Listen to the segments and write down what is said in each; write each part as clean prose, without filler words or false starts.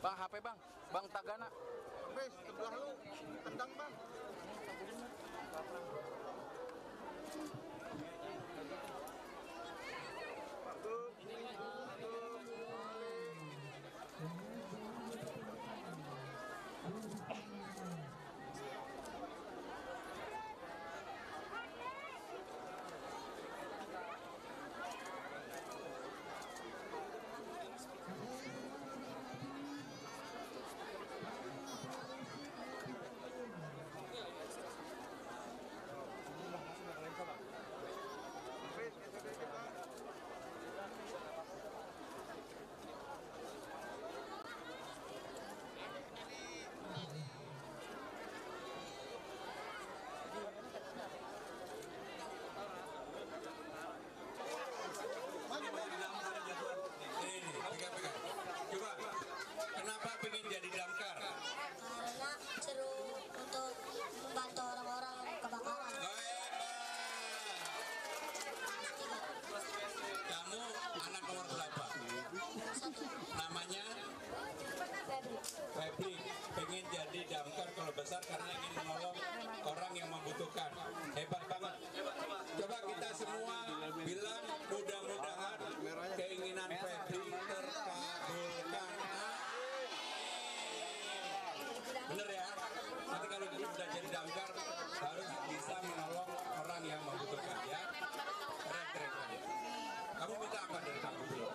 Bang, HP bang, Bang Tagana. Bang, sebelah lu, tendang bang. Kenapa pengen jadi damkar? Karena seru untuk membantu orang-orang yang kebakaran. Kamu anak nomor berapa? Namanya? Febri. Pengen jadi damkar kalau besar karena ingin menolong orang yang membutuhkan. Hebat banget. Coba kita semua bilang mudah-mudahan keinginan Febri terkabulkan. Bener ya? Nanti kalau kita sudah jadi damkar harus bisa menolong orang yang membutuhkan ya. Keren. Kamu minta apa dari kamu dulu?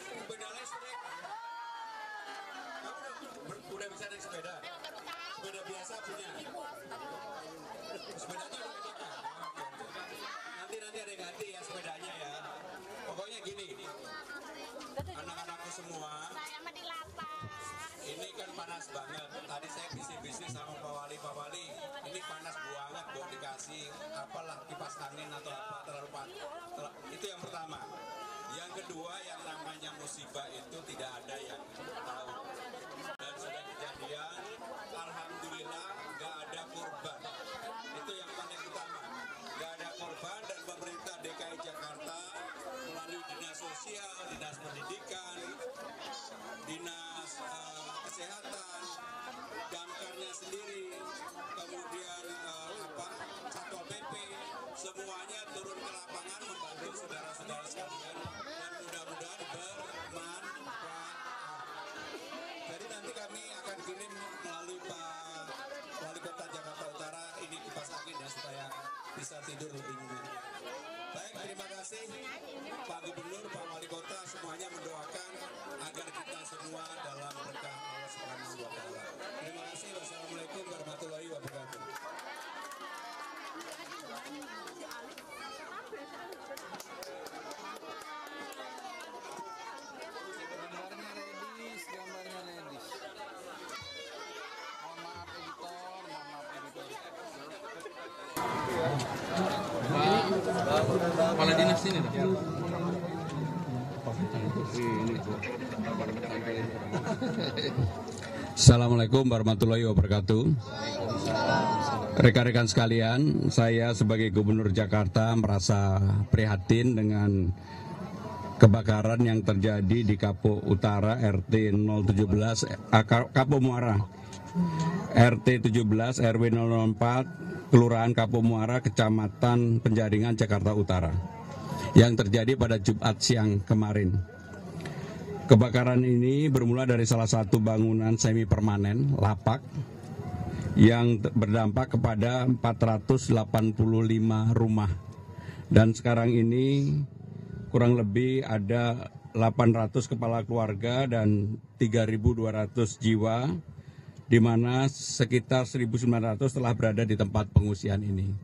Sepeda listrik. Kamu udah bisa naik sepeda? Sepeda biasa punya? Sepedanya udah kedatangan? Nanti ada yang ganti ya sepedanya ya. Pokoknya gini, anak-anakku semua, ini kan panas banget. Tadi saya bisik-bisik sama Pak Wali, ini panas banget, buat dikasih apalah kipas angin atau apa terlalu panas. Itu yang pertama. Yang kedua, yang namanya musibah itu tidak ada yang tahu. Dan sudah kejadian, alhamdulillah nggak ada korban. Itu yang paling utama. Nggak ada korban dan pemerintah DKI Jakarta melalui dinas sosial, dinas pendidikan, dinas kesehatan, damkarnya sendiri, kemudian Satpol PP, semuanya turun ke lapangan membantu saudara-saudara sekalian dan mudah-mudahan bermanfaat. Jadi nanti kami akan kirim melalui Pak Wali Kota Jakarta Utara ini kipas angin ya supaya bisa tidur lebih nyenyak. Baik, terima kasih Pak Gubernur, Pak Wali Kota, semuanya mendoakan agar kita semua dalam berkah Allah Subhanahu wa Ta'ala. Terima kasih. Wassalamualaikum warahmatullahi wabarakatuh. Gambarnya Nedis. Mohon maaf editor. Kepala dinas ini dah. Assalamualaikum warahmatullahi wabarakatuh. Rekan-rekan sekalian, saya sebagai Gubernur Jakarta merasa prihatin dengan kebakaran yang terjadi di Kapo Utara RT 017 Kapo Muara RT 17 RW 004 Kelurahan Kapo Muara Kecamatan Penjaringan Jakarta Utara yang terjadi pada Jumat siang kemarin. Kebakaran ini bermula dari salah satu bangunan semi permanen lapak yang berdampak kepada 485 rumah Dan sekarang ini kurang lebih ada 800 kepala keluarga dan 3.200 jiwa, di mana sekitar 1.900 telah berada di tempat pengungsian ini.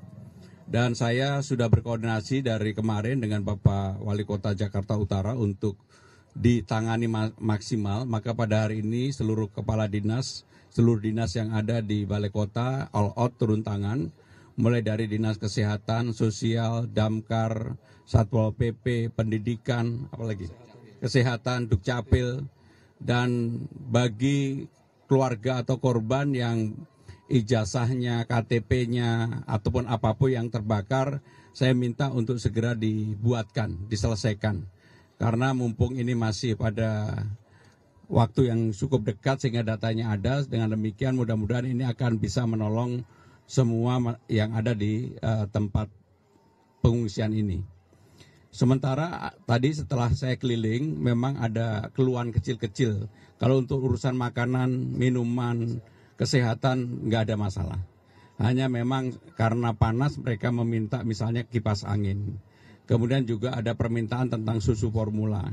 Dan saya sudah berkoordinasi dari kemarin dengan Bapak Wali Kota Jakarta Utara untuk ditangani maksimal. Maka pada hari ini seluruh kepala dinas, seluruh dinas yang ada di Balai Kota all out turun tangan, mulai dari Dinas Kesehatan, Sosial, Damkar, Satpol PP, Pendidikan, apalagi Kesehatan, Dukcapil, dan bagi keluarga atau korban yang ijazahnya, KTP-nya, ataupun apapun yang terbakar, saya minta untuk segera dibuatkan, diselesaikan. Karena mumpung ini masih pada waktu yang cukup dekat sehingga datanya ada, dengan demikian mudah-mudahan ini akan bisa menolong semua yang ada di tempat pengungsian ini. Sementara tadi setelah saya keliling memang ada keluhan kecil-kecil. Kalau untuk urusan makanan, minuman, kesehatan nggak ada masalah. Hanya memang karena panas mereka meminta misalnya kipas angin. Kemudian juga ada permintaan tentang susu formula.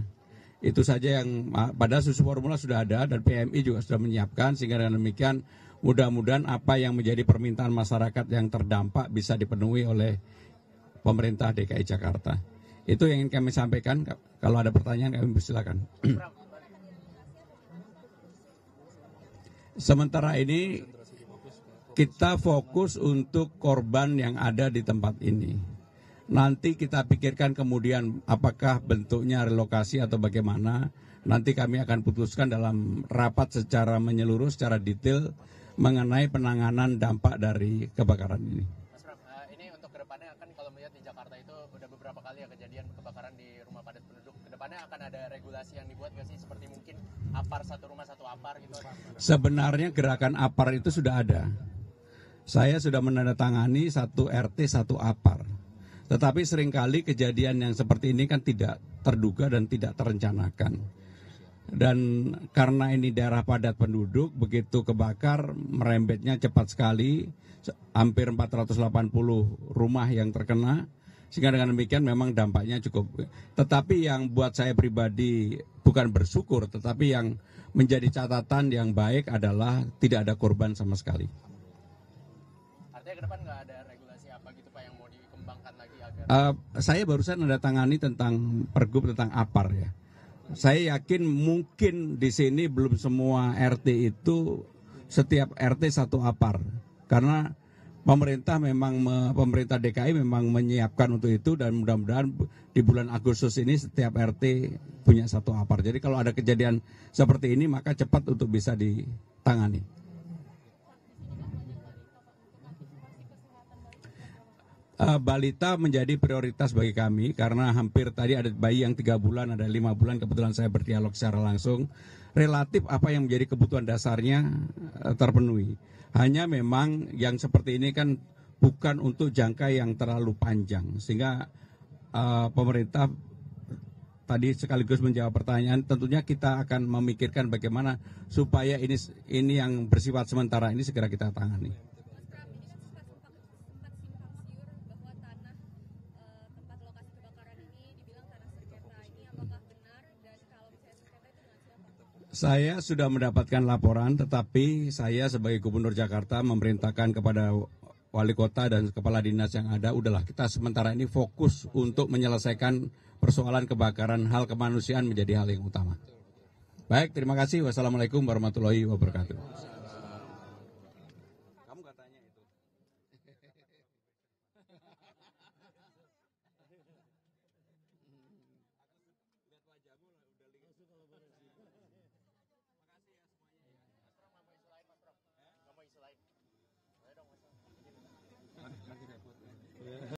Itu saja yang pada susu formula sudah ada dan PMI juga sudah menyiapkan, sehingga dengan demikian mudah-mudahan apa yang menjadi permintaan masyarakat yang terdampak bisa dipenuhi oleh pemerintah DKI Jakarta. Itu yang ingin kami sampaikan. Kalau ada pertanyaan kami persilakan. Sementara ini kita fokus untuk korban yang ada di tempat ini. Nanti kita pikirkan kemudian apakah bentuknya relokasi atau bagaimana. Nanti kami akan putuskan dalam rapat secara menyeluruh, secara detail mengenai penanganan dampak dari kebakaran ini. Mas Pram, ini untuk kedepannya akan kalau melihat di Jakarta itu udah beberapa kali ya kejadian kebakaran di rumah padat penduduk. Kedepannya akan ada regulasi yang dibuat nggak sih, seperti mungkin APAR satu rumah satu APAR gitu? Sebenarnya gerakan APAR itu sudah ada. Saya sudah menandatangani 1 RT 1 APAR. Tetapi seringkali kejadian yang seperti ini kan tidak terduga dan tidak terencanakan. Dan karena ini daerah padat penduduk, begitu kebakar merembetnya cepat sekali, hampir 480 rumah yang terkena, sehingga dengan demikian memang dampaknya cukup. Tetapi yang buat saya pribadi bukan bersyukur, tetapi yang menjadi catatan yang baik adalah tidak ada korban sama sekali. Artinya ke depan nggak ada regulasi apa gitu Pak yang mau dikembangkan lagi agar... Saya barusan menandatangani tentang pergub tentang APAR ya. Saya yakin mungkin di sini belum semua RT itu setiap RT 1 APAR. Karena pemerintah DKI memang menyiapkan untuk itu, dan mudah-mudahan di bulan Agustus ini setiap RT punya 1 APAR. Jadi kalau ada kejadian seperti ini maka cepat untuk bisa ditangani. Balita menjadi prioritas bagi kami karena hampir tadi ada bayi yang 3 bulan, ada 5 bulan, kebetulan saya berdialog secara langsung. Relatif apa yang menjadi kebutuhan dasarnya terpenuhi. Hanya memang yang seperti ini kan bukan untuk jangka yang terlalu panjang, sehingga pemerintah tadi sekaligus menjawab pertanyaan, tentunya kita akan memikirkan bagaimana supaya ini yang bersifat sementara ini segera kita tangani. Saya sudah mendapatkan laporan, tetapi saya sebagai Gubernur Jakarta memerintahkan kepada wali kota dan kepala dinas yang ada, udahlah kita sementara ini fokus untuk menyelesaikan persoalan kebakaran, hal kemanusiaan menjadi hal yang utama. Baik, terima kasih. Wassalamualaikum warahmatullahi wabarakatuh.